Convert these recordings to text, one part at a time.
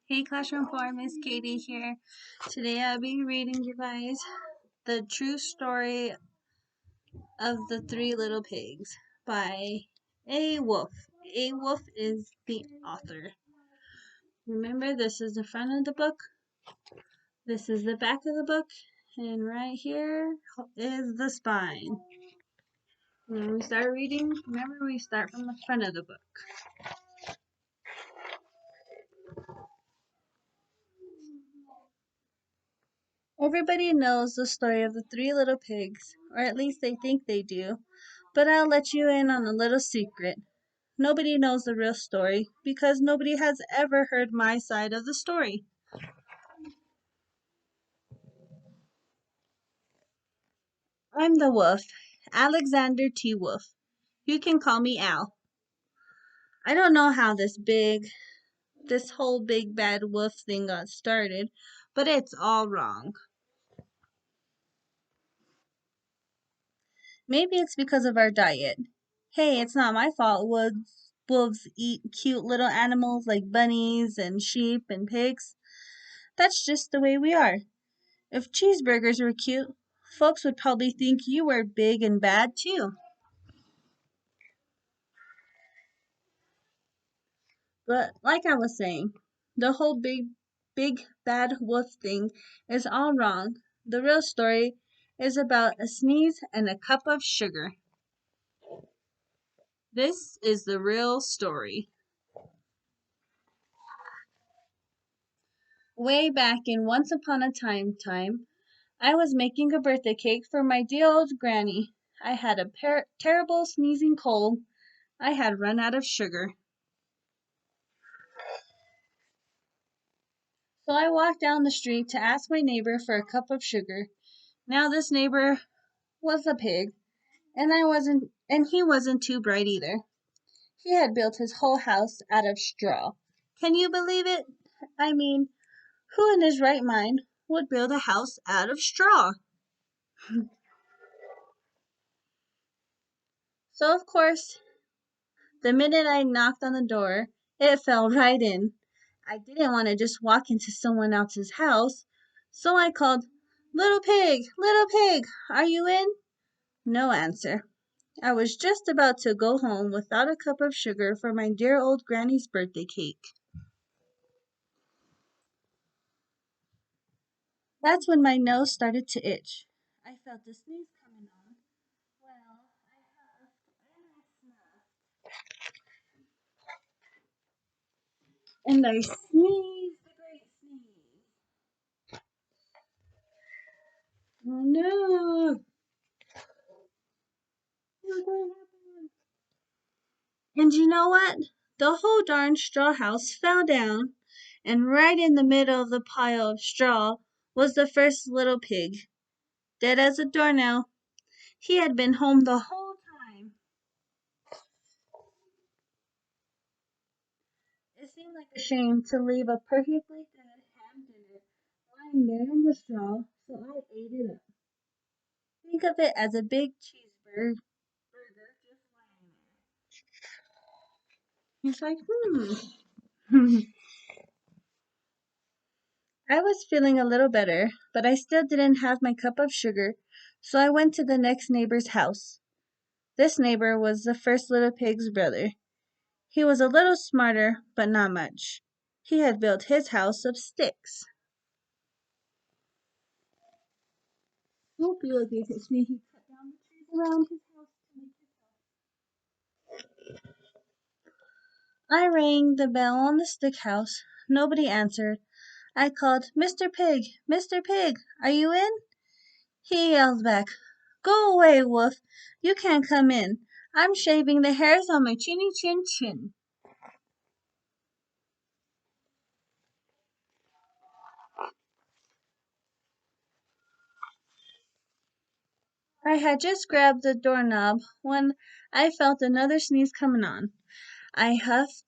Hey Classroom 4, Miss Katie here. Today I'll be reading you guys the true story of the Three Little Pigs by A. Wolf. A. Wolf is the author. Remember, this is the front of the book, this is the back of the book, and right here is the spine. When we start reading, remember we start from the front of the book. Everybody knows the story of the Three Little Pigs, or at least they think they do, but I'll let you in on a little secret. Nobody knows the real story because nobody has ever heard my side of the story. I'm the wolf, Alexander T. Wolf. You can call me Al. I don't know how this whole big bad wolf thing got started, but it's all wrong. Maybe it's because of our diet. Hey, it's not my fault wolves eat cute little animals like bunnies and sheep and pigs. That's just the way we are. If cheeseburgers were cute, folks would probably think you were big and bad too. But like I was saying, the whole big bad wolf thing is all wrong. The real story is about a sneeze and a cup of sugar. This is the real story. Way back in Once Upon a Time, I was making a birthday cake for my dear old granny. I had a terrible sneezing cold. I had run out of sugar. So I walked down the street to ask my neighbor for a cup of sugar. Now this neighbor was a pig, and he wasn't too bright either. He had built his whole house out of straw. Can you believe it? I mean, who in his right mind would build a house out of straw? So of course, the minute I knocked on the door, it fell right in. I didn't want to just walk into someone else's house, so I called, little pig, are you in? No answer. I was just about to go home without a cup of sugar for my dear old granny's birthday cake. That's when my nose started to itch. I felt a sneeze coming on. Well, I huffed and I snuffed. And I sneezed a great sneeze. Oh no! What's going to happen? And you know what? The whole darn straw house fell down, and right in the middle of the pile of straw was the first little pig, dead as a doornail. He had been home the whole time. It seemed like a shame to leave a perfectly good ham dinner lying there in the straw, so I ate it up. Think of it as a big cheeseburger just lying there. He's like, I was feeling a little better, but I still didn't have my cup of sugar, so I went to the next neighbor's house. This neighbor was the first little pig's brother. He was a little smarter, but not much. He had built his house of sticks. Don't be like it hits me. He cut down the trees around his house to make his house. I rang the bell on the stick house. Nobody answered. I called, Mr. Pig, are you in? He yelled back, Go away, Wolf. You can't come in. I'm shaving the hairs on my chinny chin chin. I had just grabbed the doorknob when I felt another sneeze coming on. I huffed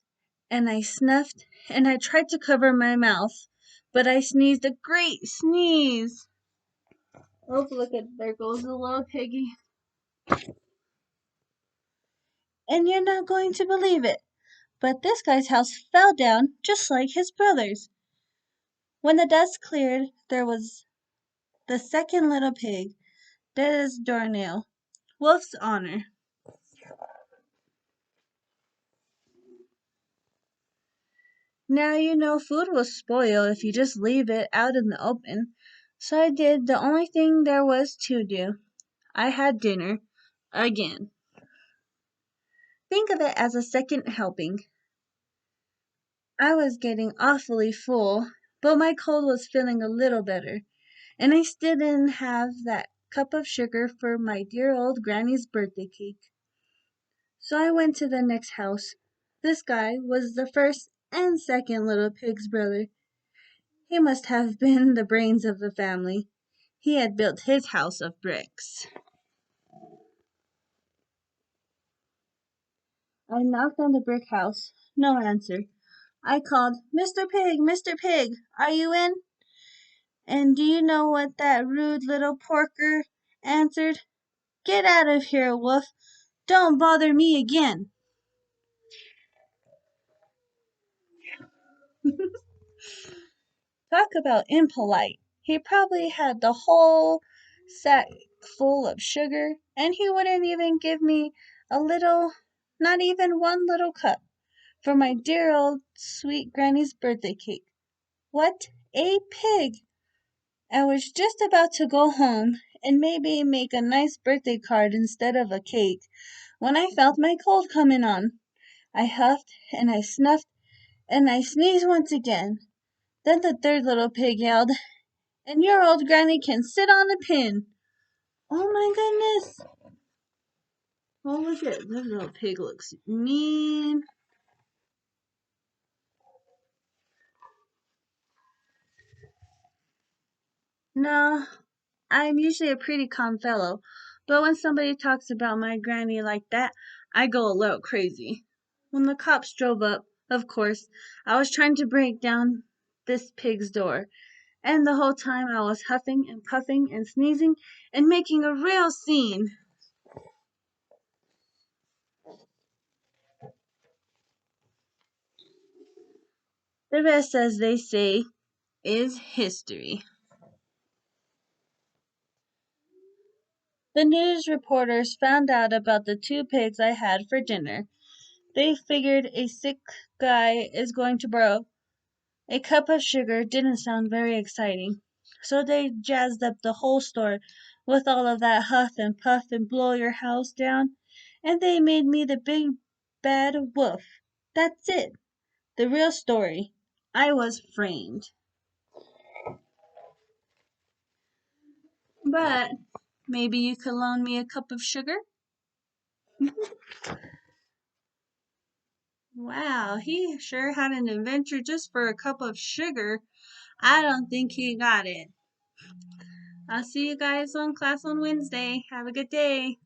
and I snuffed and I tried to cover my mouth, but I sneezed a great sneeze. Oh, look at there goes the little piggy. And you're not going to believe it, but this guy's house fell down just like his brother's. When the dust cleared, there was the second little pig, dead as doornail. Wolf's honor. Now you know food will spoil if you just leave it out in the open. So I did the only thing there was to do. I had dinner. Again. Think of it as a second helping. I was getting awfully full, but my cold was feeling a little better, and I still didn't have that cup of sugar for my dear old granny's birthday cake. So I went to the next house. This guy was the first and second little pig's brother. He must have been the brains of the family. He had built his house of bricks. I knocked on the brick house. No answer. I called, Mr. Pig, Mr. Pig, are you in? And do you know what that rude little porker answered? Get out of here, Wolf. Don't bother me again. Talk about impolite. He probably had the whole sack full of sugar, and he wouldn't even give me a little, not even one little cup, for my dear old sweet granny's birthday cake. What a pig! I was just about to go home and maybe make a nice birthday card instead of a cake when I felt my cold coming on. I huffed and I snuffed and I sneezed once again. Then the third little pig yelled, and your old granny can sit on a pin. Oh my goodness. Oh, look at this little pig looks mean. No, I'm usually a pretty calm fellow, but when somebody talks about my granny like that, I go a little crazy. When the cops drove up, of course, I was trying to break down this pig's door, and the whole time I was huffing and puffing and sneezing and making a real scene. The rest, as they say, is history. The news reporters found out about the two pigs I had for dinner. They figured a sick guy is going to borrow a cup of sugar didn't sound very exciting. So they jazzed up the whole store with all of that huff and puff and blow your house down, and they made me the big bad wolf. That's it. The real story. I was framed. But maybe you could loan me a cup of sugar? Wow, he sure had an adventure just for a cup of sugar. I don't think he got it. I'll see you guys on class on Wednesday. Have a good day.